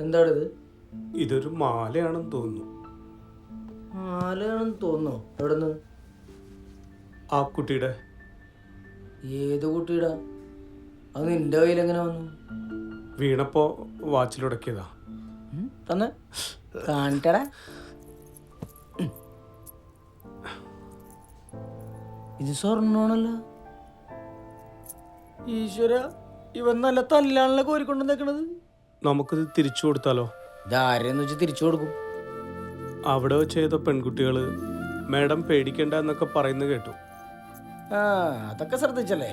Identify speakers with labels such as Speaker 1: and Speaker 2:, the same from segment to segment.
Speaker 1: എന്താണിത്?
Speaker 2: ഇതൊരു മാലയാണെന്ന് തോന്നുന്നു.
Speaker 1: മാലയാണെന്ന് തോന്നുന്നു. എവിടെന്ന്?
Speaker 2: ആ കുട്ടിയുടെ.
Speaker 1: ഏത് കുട്ടിയുടെ? അത് നിന്റെ കയ്യിൽ എങ്ങനെ വന്നു?
Speaker 2: വീണപ്പോ വാച്ചിലുടക്കിയതാ.
Speaker 1: തന്നെ കാണിട്ടടാ. ഇത് സ്വർണ്ണമാണല്ലോ. ഈശ്വര, ഇവൻ നല്ല തല്ലാണല്ലോ കോരിക്കൊണ്ടുവന്നേക്കണത്.
Speaker 2: നമുക്കിത് തിരിച്ചു കൊടുത്താലോ?
Speaker 1: ഇതാരെന്ന് വെച്ച് തിരിച്ചു കൊടുക്കും?
Speaker 2: അവിടെ ചെയ്ത പെൺകുട്ടികള് മാഡം പേടിക്കണ്ട എന്നൊക്കെ പറയുന്നത് കേട്ടു.
Speaker 1: ആ, അതൊക്കെ ശ്രദ്ധിച്ചല്ലേ.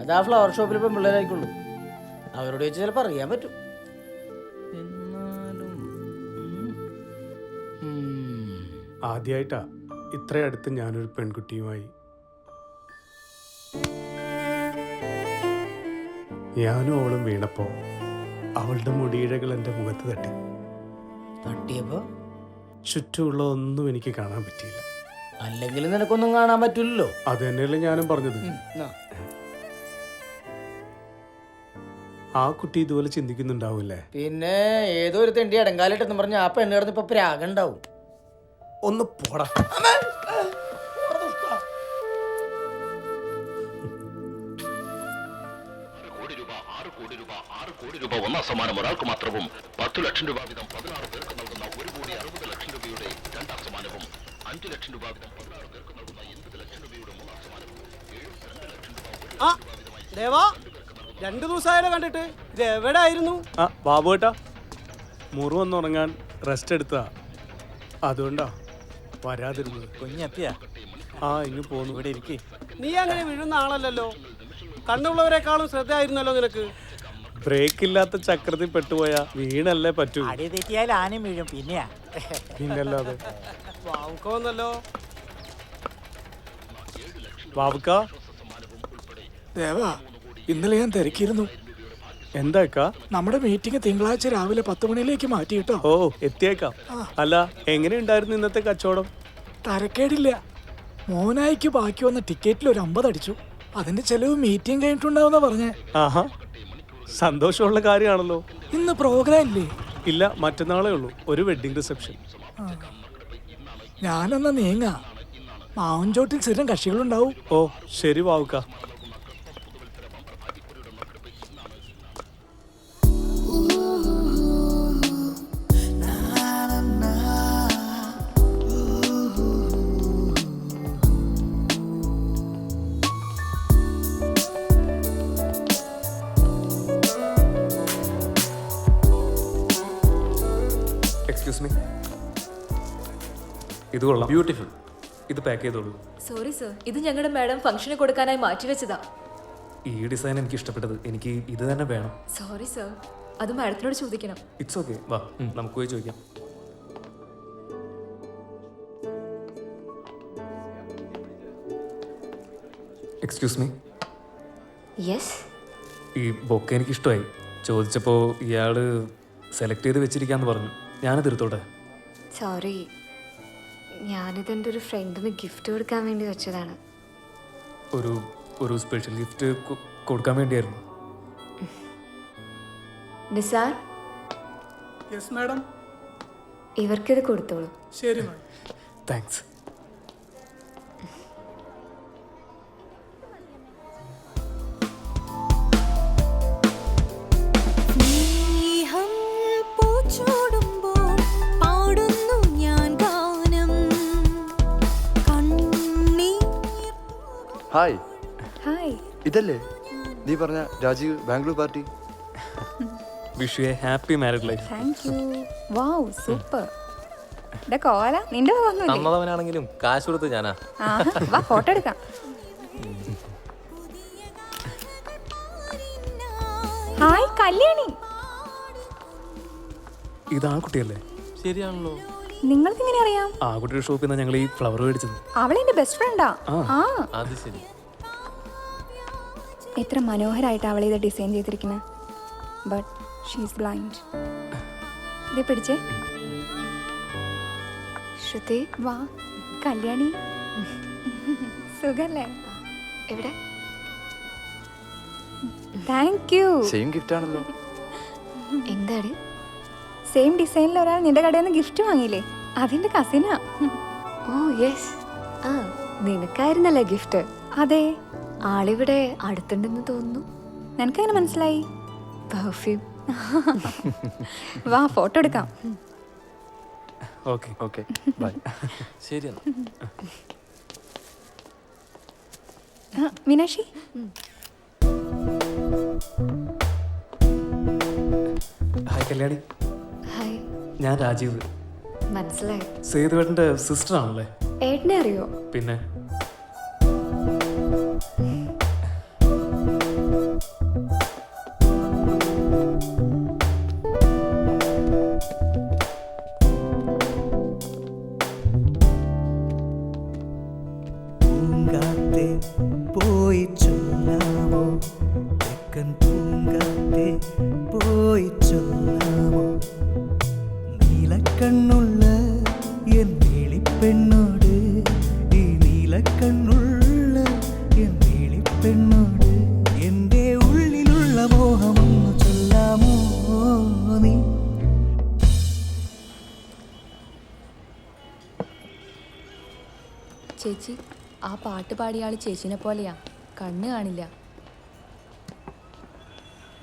Speaker 1: അത് ആ ഫ്ലവർ ഷോപ്പിൽ പെൺപിള്ളേരായിക്കുള്ളൂ. അവരോട് ചോദിച്ചാൽ ചിലപ്പോൾ അറിയാൻ പറ്റും. എന്നാലും
Speaker 2: ആദ്യമായിട്ടാ ഇത്ര അടുത്ത് ഞാനൊരു പെൺകുട്ടിയുമായി. ഞാനും അവളും വീണപ്പോ അവളുടെ മുടിയിഴകൾ എൻ്റെ മുഖത്ത് തട്ടി.
Speaker 1: തട്ടിയപ്പോ
Speaker 2: ചുറ്റുമുള്ള ഒന്നും എനിക്ക് കാണാൻ പറ്റിയില്ല.
Speaker 1: അല്ലെങ്കിൽ നിനക്കൊന്നും കാണാൻ പറ്റില്ലല്ലോ.
Speaker 2: അത് തന്നെയല്ലേ ഞാനും പറഞ്ഞത്. ആ കുട്ടി ഇതുപോലെ ചിന്തിക്കുന്നുണ്ടാവൂല്ലേ?
Speaker 1: പിന്നെ ഏതോ ഒരു തെണ്ടി അടങ്കാലിട്ടെന്ന് പറഞ്ഞ ആ പെണ്ണ് കിടന്ന് ഇപ്പൊ പ്രാഗുണ്ടാവും.
Speaker 2: ഒന്ന് പോടാ.
Speaker 3: ഒന്നാം സമ്മാനം ഒരാൾക്ക് മാത്രവും 10 ലക്ഷം രൂപ വീതം 16 പേർക്ക് നൽകുന്ന 1,60,00,000 രൂപയുടെ രണ്ടാം സമ്മാനവും 5 ലക്ഷം രൂപ വീതം 16 പേർക്ക് നൽകുന്ന 80 ലക്ഷം രൂപയുടെ മൂന്നാം സമ്മാനവും 72 ലക്ഷം രൂപ.
Speaker 4: 2 ദിവസമായാലോ കണ്ടിട്ട്. ഇത് എവിടെ ആയിരുന്നു?
Speaker 2: ആ ബാബുവേട്ടാ, മുറിവൊന്നുറങ്ങാൻ റെസ്റ്റ് എടുത്തതാ. അതുകൊണ്ടാ വരാതിരുന്നത്.
Speaker 5: കുഞ്ഞെത്തിയാ?
Speaker 2: ആ, ഇങ്ങ് പോന്നു.
Speaker 5: ഇവിടെ ഇരിക്കേ.
Speaker 4: നീ അങ്ങനെ വീഴുന്ന ആളല്ലല്ലോ. കണ്ണുള്ളവരെക്കാളും ശ്രദ്ധയായിരുന്നല്ലോ നിനക്ക്.
Speaker 2: ബ്രേക്ക് ഇല്ലാത്ത ചക്രത്തിൽ പെട്ടുപോയാ വീണല്ലേ പറ്റൂ.
Speaker 5: അടി തെറ്റിയാൽ ആനയും വീഴും. പിന്നെയാ
Speaker 2: പിന്നല്ലാതെ.
Speaker 4: വാവുക്കോന്നല്ലോ.
Speaker 2: ബാബുക്ക,
Speaker 6: ദേവാ, ഇന്നലെ ഞാൻ തിരക്കിയിരുന്നു.
Speaker 2: എന്താക്കാ?
Speaker 6: നമ്മുടെ മീറ്റിംഗ് തിങ്കളാഴ്ച രാവിലെ 10 മണിയിലേക്ക് മാറ്റി കേട്ടോ.
Speaker 2: ഓ, എത്തിയേക്കാം. അല്ല, എങ്ങനെയുണ്ടായിരുന്നു ഇന്നത്തെ കച്ചവടം?
Speaker 6: തരക്കേടില്ല. മോനായിക്ക് ബാക്കി വന്ന ടിക്കറ്റിൽ ഒരു 50 അടിച്ചു. അതിന്റെ ചെലവ് മീറ്റിംഗ് കഴിഞ്ഞിട്ടുണ്ടാവുന്ന പറഞ്ഞേ.
Speaker 2: ആഹാ, സന്തോഷമുള്ള കാര്യമാണല്ലോ.
Speaker 6: ഇന്ന് പ്രോഗ്രാം ഇല്ലേ?
Speaker 2: ഇല്ല, മറ്റന്നാളേ ഉള്ളൂ. ഒരു വെഡിങ് റിസപ്ഷൻ.
Speaker 6: ഞാനെന്നാ നീങ്ങ. മാവൻചോട്ടിൽ സ്ഥിരം കക്ഷികളുണ്ടാവും.
Speaker 2: ഓ ശരി ബാബുക്ക.
Speaker 7: എക്സ്ക്യൂസ് മീ, ഇത് കൊള്ളാം. ബ്യൂട്ടിഫുൾ. ഇത് പാക്ക് ചെയ്തോളൂ.
Speaker 8: സോറി സർ, ഇത് ഞങ്ങളുടെ മാഡം ഫംഗ്ഷന് കൊടുക്കാനായി മാറ്റിവെച്ചതാ.
Speaker 7: ഈ ഡിസൈൻ എനിക്ക് ഇഷ്ടപ്പെട്ടത്. എനിക്ക് ഇത് തന്നെ വേണം.
Speaker 8: സോറി സർ, അത് മാഡത്തിനോട് ചോദിക്കണം.
Speaker 7: ഇറ്റ്സ് ഓക്കെ, വാ നമുക്ക് പോയി ചോദിക്കാം. Excuse me.
Speaker 8: യെസ്.
Speaker 7: ഈ ബൊക്കെ എനിക്ക് ഇഷ്ടമായി. ചോദിച്ചപ്പോൾ ഇയാൾ സെലക്ട് ചെയ്ത് വെച്ചിരിക്കാന്ന് പറഞ്ഞു. ഞാനത് എടുത്തോട്ടെ?
Speaker 8: സോറി, ഞാനിതെൻ്റെ ഒരു ഫ്രണ്ടിന് ഗിഫ്റ്റ് കൊടുക്കാൻ വേണ്ടി വെച്ചതാണ്.
Speaker 7: ഒരു സ്പെഷ്യൽ ഗിഫ്റ്റ് കൊടുക്കാൻ വേണ്ടിയായിരുന്നു.
Speaker 8: Nisar,
Speaker 6: yes madam.
Speaker 8: ഇവർക്കിത് കൊടുത്തോളൂ.
Speaker 6: ശരി മാഡം.
Speaker 7: താങ്ക്സ്.
Speaker 9: ഹായ്.
Speaker 8: ഹായ്.
Speaker 9: ഇതല്ലേ നീ പറഞ്ഞ Rajeev Bangalore party?
Speaker 7: Wish you a happy married life.
Speaker 8: Thank you. Wow, super. കോല നിന്റെ
Speaker 5: തന്നതവനാണെങ്കിലും കാശ് കൊടുത്ത് ഞാനാ.
Speaker 8: വാ ഫോട്ടോ എടുക്കാം. ഹായ് കല്യാണി.
Speaker 7: ഇത് ആ കുട്ടിയല്ലേ?
Speaker 5: ശരിയാണല്ലോ.
Speaker 8: നിങ്ങൾക്ക് എങ്ങനെ അറിയാം?
Speaker 7: ആ കുട്ടിയുടെ ഷോപ്പിൽ നിന്നാണ് ഞങ്ങൾ ഈ ഫ്ലവർ മേടിച്ചത്.
Speaker 8: അവളെ എന്റെ ബെസ്റ്റ് ഫ്രണ്ടാ.
Speaker 5: അത് ശരി.
Speaker 8: എത്ര മനോഹരായിട്ട് അവളെ ഇത് ഡിസൈൻ ചെയ്തിരിക്കുന്നത്. But she is blind. ഇത് പിടിച്ചേ. ശ്രുതി വാ. കല്യാണി സുഖല്ലേ? എവിടെ? Thank you.
Speaker 9: സെയിം ഗിഫ്റ്റ് ആണല്ലോ.
Speaker 8: എന്താണ്? സെയിം ഡിസൈനിൽ ഒരാൾ നിന്റെ കടയിൽ നിന്ന് ഗിഫ്റ്റ് വാങ്ങിയില്ലേ? അതിന്റെ കസിനാ.
Speaker 10: ഓ യെസ്. ആ നിനക്കായിരുന്നല്ലേ ഗിഫ്റ്റ്?
Speaker 8: അതെ.
Speaker 10: ആളിവിടെ അടുത്തുണ്ടെന്ന് തോന്നുന്നു.
Speaker 8: നിനക്കെങ്ങനെ മനസ്സിലായി?
Speaker 10: പെർഫ്യൂം.
Speaker 8: വാ ഫോട്ടോ എടുക്കാം.
Speaker 7: Okay
Speaker 9: okay bye.
Speaker 5: ശരി എന്നാ.
Speaker 8: മീനാക്ഷി,
Speaker 7: ഹായ് കല്യാണി.
Speaker 10: ഹായ്.
Speaker 7: ഞാൻ രാജീവ്.
Speaker 10: മനസ്സിലായി.
Speaker 7: സേതുവേട്ടൻ്റെ സിസ്റ്റർ ആണല്ലേ?
Speaker 10: ഏട്ടനെ അറിയോ?
Speaker 7: പിന്നെ
Speaker 11: പൂങ്കാത്തെ പോയി ചൊല്ലാമോ, തെക്കൻ പൂങ്കാത്തെ പോയി ചൊല്ലാമോ, നീലക്കണ്ണുള്ള എൻ നീളിപ്പെണ്ണോട്, ഈ നീലക്കണ്ണുള്ള എൻ നീളിപ്പെണ്ണോട് എൻ്റെ ഉള്ളിലുള്ള മോഹമൊന്നു ചൊല്ലാമോ നീ.
Speaker 10: ചേച്ചി, ആ പാട്ട് പാടിയ ആള് ചേച്ചിനെ പോലെയാ, കണ്ണ് കാണില്ല.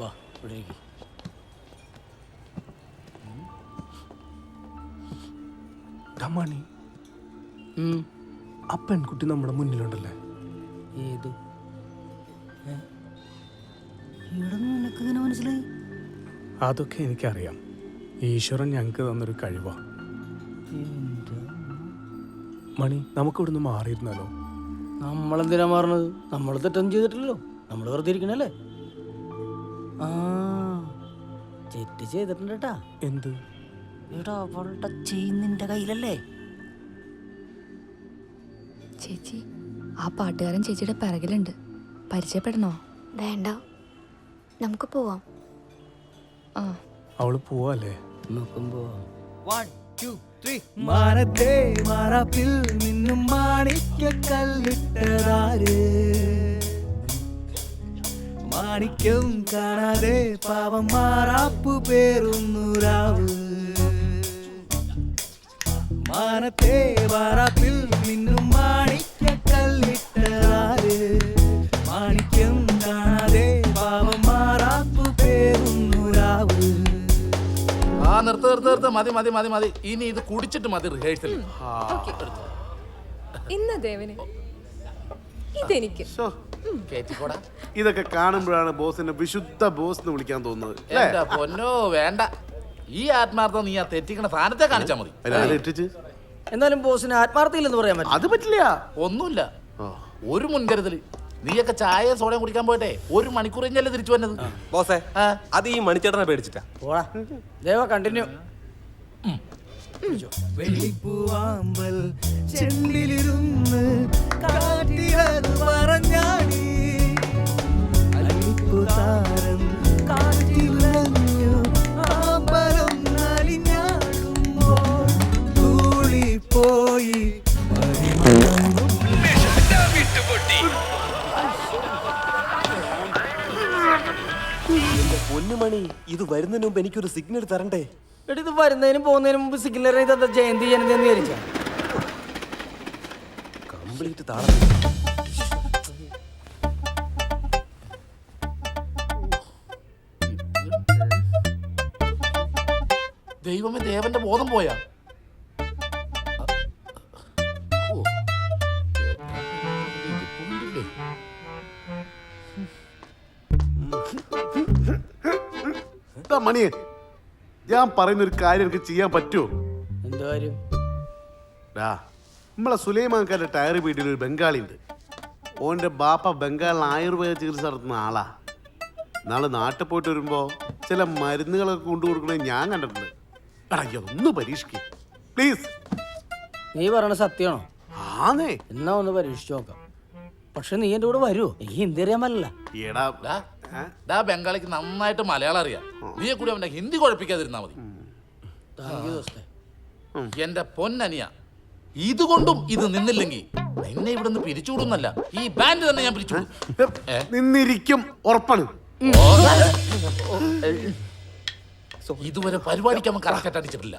Speaker 1: വാ ഇവിടെ ഇരിക്ക്.
Speaker 2: മണി, ആ പെൺകുട്ടി നമ്മുടെ മുന്നിലുണ്ടല്ലേ?
Speaker 1: ഏത്? ഇവിടെ നിനക്ക് ഇങ്ങനെ മനസ്സിലായി?
Speaker 2: അതൊക്കെ എനിക്കറിയാം. ഈശ്വരൻ ഞങ്ങൾക്ക് തന്നൊരു കഴിവാ. മണി, നമുക്ക് ഇവിടുന്ന് മാറിയിരുന്നാലോ?
Speaker 1: നമ്മളെന്തിനാ മാറണത്? നമ്മൾ തെറ്റൊന്നും ചെയ്തിട്ടില്ലല്ലോ. നമ്മൾ വെറുതെ ഇരിക്കണല്ലേ. ആ തെറ്റ് ചെയ്തിട്ടുണ്ട് കേട്ടാ.
Speaker 2: എന്ത്?
Speaker 1: ഇവിടെ അവളുടെ ചെയിൻ നിന്റെ കയ്യിലല്ലേ?
Speaker 10: ചേച്ചി, ആ പാട്ടുകാരൻ ചേച്ചിയുടെ പിറകിലുണ്ട്. പരിചയപ്പെടണോ?
Speaker 8: വേണ്ട, നമുക്ക് പോവാം.
Speaker 10: ആ
Speaker 2: അവള് പോവല്ലേ?
Speaker 1: നോക്കുമ്പോ
Speaker 11: മാനത്തെ മാറാപ്പിൽ നിന്നും മാണിക്കല്ലിട്ടതാര്, മാണിക്യം കാണാതെ പാവം മാറാപ്പു പേറുന്നു രാവ്. മാനത്തെ മാറാപ്പിൽ നിന്നും മാണിക്കല്ലിട്ടതാര്, മാണിക്യം കാണാതെ പാവം മാറാപ്പു പേറുന്നു രാവ്.
Speaker 3: ആ നിർത്ത് മതി മതി മതി മതി. ഇനി ഇത് കുടിച്ചിട്ട് മതി റിഹേഴ്സൽ.
Speaker 10: ഇന്ന് ദേവന് ഇതെനിക്ക്.
Speaker 4: ഇതൊക്കെ കാണുമ്പോഴാണ് ബോസിനെ വിശുദ്ധ ബോസ് എന്ന് വിളിക്കാൻ തോന്നുന്നത്.
Speaker 3: എന്റെ പൊന്നോ വേണ്ട. ഈ ആത്മാർത്ഥം നീ ആ തെറ്റിക്കണ സാധനത്തെ കാണിച്ചാ മതി.
Speaker 1: എന്നാലും ബോസിന് ആത്മാർത്ഥയില്ലെന്ന് പറയാൻ പറ്റും.
Speaker 4: അത് പറ്റില്ല.
Speaker 3: ഒന്നുമില്ല, ഒരു മുൻകരുതല്. നീയൊക്കെ ചായ സോഡയും കുടിക്കാൻ പോയിട്ടെ 1 മണിക്കൂർ കഴിഞ്ഞല്ലേ തിരിച്ചു വന്നത്.
Speaker 5: ബോസേ, അത് ഈ മണിച്ചേട്ടനെ പേടിച്ചിട്ടാ.
Speaker 1: പോടാ ദേവ, കണ്ടിന്യൂ.
Speaker 11: വെള്ളിപ്പൂവാമ്പൽ ചെണ്ടിലിരുന്ന് കാറ്റിലത് പറഞ്ഞാടി, അല്ലിപ്പൂതാരം കാറ്റിലഞ്ഞു ആമ്പലം നലിഞ്ഞാടുമ്പോൾ തൂളിപ്പോയി
Speaker 5: പൊന്നുമണി, ഇത് വരുന്നതിന് മുമ്പ് എനിക്കൊരു സിഗ്നൽ തരണ്ടേ?
Speaker 1: എടി, ഇത് വരുന്നതിനും പോകുന്നതിനും മുമ്പ് സിഗ്നൽ ഇതെന്താ ജയന്തി ജനതി എന്ന് വിചാരിച്ച?
Speaker 5: കംപ്ലീറ്റ് താളം.
Speaker 3: ദൈവമേ, ദേവന്റെ ബോധം പോയാ?
Speaker 4: മണിയെ, ഞാൻ പറയുന്ന ഒരു കാര്യം എനിക്ക് ചെയ്യാൻ പറ്റുമോ?
Speaker 1: എന്ത് കാര്യം?
Speaker 4: നമ്മളെ സുലൈമാൻകാരുടെ ടയർ വീട്ടിൽ ഒരു ബംഗാളി ഉണ്ട്. ഓൻ്റെ ബാപ്പ ബംഗാളിൽ ആയുർവേദ ചികിത്സ നടത്തുന്ന ആളാ. നാളെ നാട്ടിൽ പോയിട്ട് വരുമ്പോ ചില മരുന്നുകളൊക്കെ കൊണ്ടുകൊടുക്കണേ ഞാൻ കണ്ടിട്ടുണ്ട്. എടാ, ഒന്ന് പരീക്ഷിക്കും പ്ലീസ്.
Speaker 1: നീ പറയണ സത്യമാണോ?
Speaker 4: ആന്നേ.
Speaker 1: എന്നാ ഒന്ന് പരീക്ഷിച്ചു നോക്കാം. പക്ഷെ നീ എന്റെ കൂടെ വരുമോ? എനിക്ക് ഹിന്ദി അറിയാൻ പറ്റില്ല.
Speaker 3: ബംഗാളിക്ക് നന്നായിട്ട് മലയാളം അറിയാം. നീ കൂടി അവന്റെ ഹിന്ദി കുഴപ്പിക്കാതിരുന്നാ മതി. എന്റെ പൊന്നനിയ, ഇതുകൊണ്ടും ഇത് നിന്നില്ലെങ്കിൽ നിന്നെ ഇവിടുന്ന് പിരിച്ചുവിടുന്നല്ല, ഈ ബാൻഡ് തന്നെ ഞാൻ പിരിച്ചുവിടും.
Speaker 4: നിന്നിരിക്കും, ഉറപ്പാണ്.
Speaker 12: ഇതുവരെ പരിപാടിക്ക് അവൻ കറക്റ്റ് അടിച്ചിട്ടില്ല.